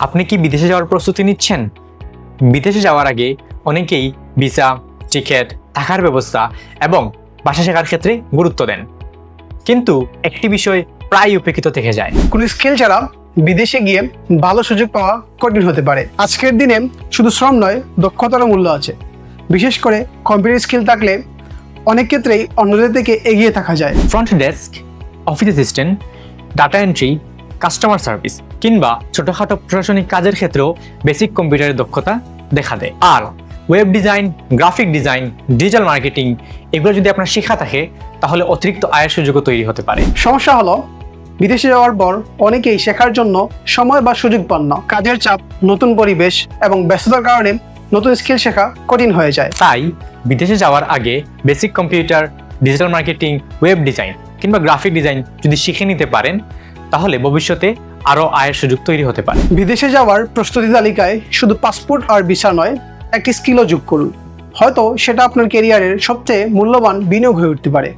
আপনি কি বিদেশে যাওয়ার প্রস্তুতি নিচ্ছেন? বিদেশে যাওয়ার আগে অনেকেই ভিসা, টিকিট, থাকার ব্যবস্থা এবং ভাষা শেখার ক্ষেত্রে গুরুত্ব দেন, কিন্তু একটি বিষয় প্রায় উপেক্ষিত থেকে যায়। কোনো স্কিল ছাড়া বিদেশে গিয়ে ভালো সুযোগ পাওয়া কঠিন হতে পারে। আজকের দিনে শুধু শ্রম নয়, দক্ষতারও মূল্য আছে। বিশেষ করে কম্পিউটার স্কিল থাকলে অনেক ক্ষেত্রেই অন্যদের থেকে এগিয়ে থাকা যায়। Front desk, office assistant, data entry, customer service কিংবা ছোটখাটো প্রশাসনিক কাজের ক্ষেত্রেও বেসিক কম্পিউটারের দক্ষতা দেখা দেয়। আর web design, graphic design, digital marketing এগুলো যদি আপনার শেখা থাকে, তাহলে অতিরিক্ত আয়ের সুযোগও তৈরি হতে পারে। সমস্যা হলো, বিদেশে যাওয়ার পর অনেকেই শেখার জন্য সময় বা সুযোগ পান না। কাজের চাপ, নতুন পরিবেশ এবং ব্যস্ততার কারণে নতুন স্কিল শেখা কঠিন হয়ে যায়। তাই বিদেশে যাওয়ার আগে basic computer, digital marketing, web design কিংবা গ্রাফিক ডিজাইন যদি শিখে নিতে পারেন, তাহলে ভবিষ্যতে আরও আয়ের সুযোগ তৈরি হতে পারে। বিদেশে যাওয়ার প্রস্তুতি তালিকায় শুধু পাসপোর্ট আর ভিসা নয়, একটি স্কিলও যোগ করুন। হয়তো সেটা আপনার ক্যারিয়ারের সবচেয়ে মূল্যবান বিনিয়োগ হয়ে উঠতে পারে।